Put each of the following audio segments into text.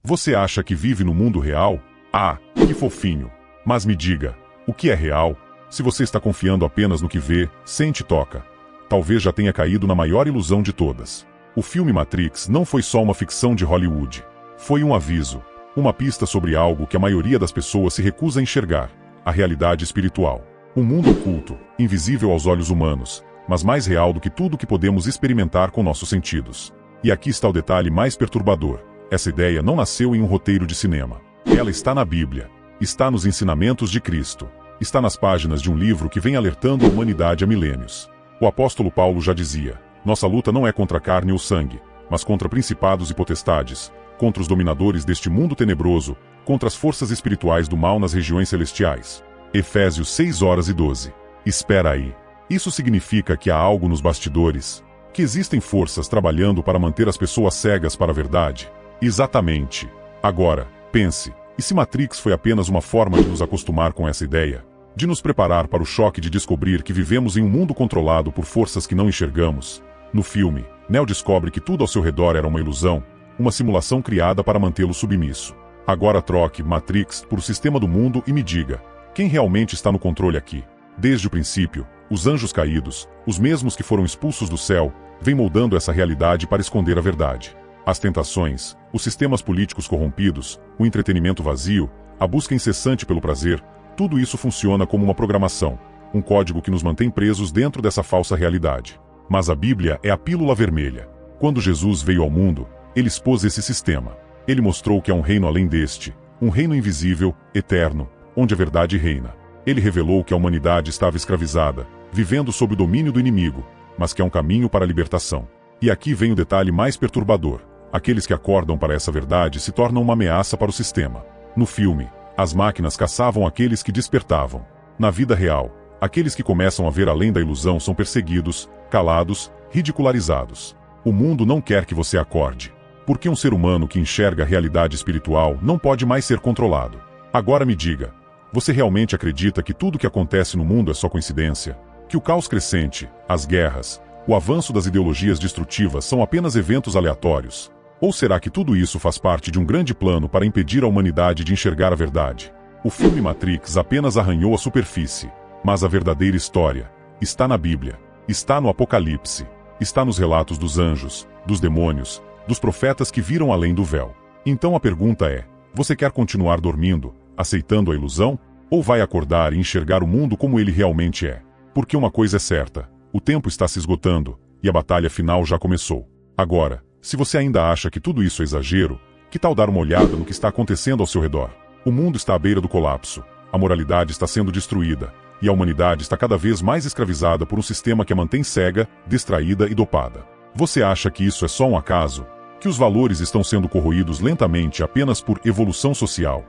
Você acha que vive no mundo real? Ah, que fofinho. Mas me diga, o que é real? Se você está confiando apenas no que vê, sente e toca, talvez já tenha caído na maior ilusão de todas. O filme Matrix não foi só uma ficção de Hollywood. Foi um aviso, uma pista sobre algo que a maioria das pessoas se recusa a enxergar: a realidade espiritual. Um mundo oculto, invisível aos olhos humanos, mas mais real do que tudo que podemos experimentar com nossos sentidos. E aqui está o detalhe mais perturbador: essa ideia não nasceu em um roteiro de cinema. Ela está na Bíblia, está nos ensinamentos de Cristo, está nas páginas de um livro que vem alertando a humanidade há milênios. O apóstolo Paulo já dizia: nossa luta não é contra a carne ou sangue, mas contra principados e potestades, contra os dominadores deste mundo tenebroso, contra as forças espirituais do mal nas regiões celestiais. Efésios 6:12. Espera aí. Isso significa que há algo nos bastidores? Que existem forças trabalhando para manter as pessoas cegas para a verdade? Exatamente. Agora, pense, e se Matrix foi apenas uma forma de nos acostumar com essa ideia? De nos preparar para o choque de descobrir que vivemos em um mundo controlado por forças que não enxergamos? No filme, Neo descobre que tudo ao seu redor era uma ilusão, uma simulação criada para mantê-lo submisso. Agora troque Matrix por o sistema do mundo e me diga, quem realmente está no controle aqui? Desde o princípio, os anjos caídos, os mesmos que foram expulsos do céu, vêm moldando essa realidade para esconder a verdade. As tentações, os sistemas políticos corrompidos, o entretenimento vazio, a busca incessante pelo prazer, tudo isso funciona como uma programação, um código que nos mantém presos dentro dessa falsa realidade. Mas a Bíblia é a pílula vermelha. Quando Jesus veio ao mundo, ele expôs esse sistema. Ele mostrou que há um reino além deste, um reino invisível, eterno, onde a verdade reina. Ele revelou que a humanidade estava escravizada, vivendo sob o domínio do inimigo, mas que há um caminho para a libertação. E aqui vem o detalhe mais perturbador: aqueles que acordam para essa verdade se tornam uma ameaça para o sistema. No filme, as máquinas caçavam aqueles que despertavam. Na vida real, aqueles que começam a ver além da ilusão são perseguidos, calados, ridicularizados. O mundo não quer que você acorde. Porque um ser humano que enxerga a realidade espiritual não pode mais ser controlado. Agora me diga, você realmente acredita que tudo que acontece no mundo é só coincidência? Que o caos crescente, as guerras, o avanço das ideologias destrutivas são apenas eventos aleatórios? Ou será que tudo isso faz parte de um grande plano para impedir a humanidade de enxergar a verdade? O filme Matrix apenas arranhou a superfície, mas a verdadeira história está na Bíblia, está no Apocalipse, está nos relatos dos anjos, dos demônios, dos profetas que viram além do véu. Então a pergunta é: você quer continuar dormindo, aceitando a ilusão? Ou vai acordar e enxergar o mundo como ele realmente é? Porque uma coisa é certa: o tempo está se esgotando, e a batalha final já começou. Agora, se você ainda acha que tudo isso é exagero, que tal dar uma olhada no que está acontecendo ao seu redor? O mundo está à beira do colapso, a moralidade está sendo destruída, e a humanidade está cada vez mais escravizada por um sistema que a mantém cega, distraída e dopada. Você acha que isso é só um acaso? Que os valores estão sendo corroídos lentamente apenas por evolução social?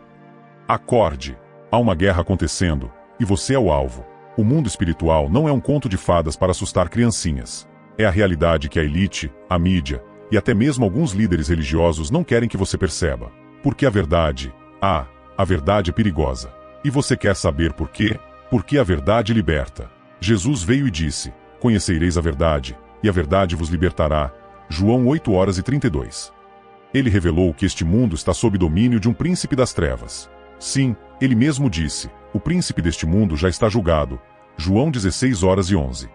Acorde! Há uma guerra acontecendo, e você é o alvo. O mundo espiritual não é um conto de fadas para assustar criancinhas. É a realidade que a elite, a mídia, e até mesmo alguns líderes religiosos não querem que você perceba. Porque a verdade é perigosa. E você quer saber por quê? Porque a verdade liberta. Jesus veio e disse: conhecereis a verdade, e a verdade vos libertará. João 8:32. Ele revelou que este mundo está sob domínio de um príncipe das trevas. Sim, ele mesmo disse: o príncipe deste mundo já está julgado. João 16:11.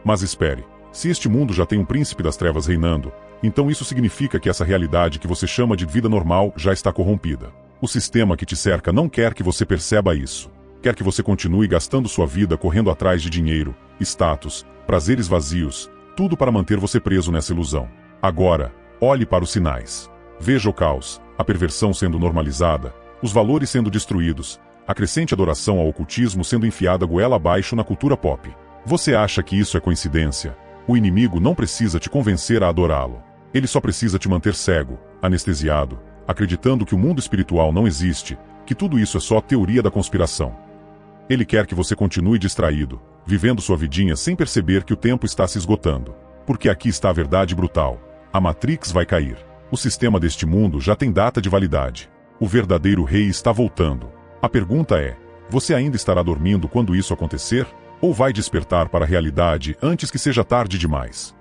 Mas espere, se este mundo já tem um príncipe das trevas reinando, então isso significa que essa realidade que você chama de vida normal já está corrompida. O sistema que te cerca não quer que você perceba isso. Quer que você continue gastando sua vida correndo atrás de dinheiro, status, prazeres vazios, tudo para manter você preso nessa ilusão. Agora, olhe para os sinais. Veja o caos, a perversão sendo normalizada, os valores sendo destruídos, a crescente adoração ao ocultismo sendo enfiada goela abaixo na cultura pop. Você acha que isso é coincidência? O inimigo não precisa te convencer a adorá-lo. Ele só precisa te manter cego, anestesiado, acreditando que o mundo espiritual não existe, que tudo isso é só teoria da conspiração. Ele quer que você continue distraído, vivendo sua vidinha sem perceber que o tempo está se esgotando. Porque aqui está a verdade brutal. A Matrix vai cair. O sistema deste mundo já tem data de validade. O verdadeiro rei está voltando. A pergunta é: você ainda estará dormindo quando isso acontecer? Ou vai despertar para a realidade antes que seja tarde demais?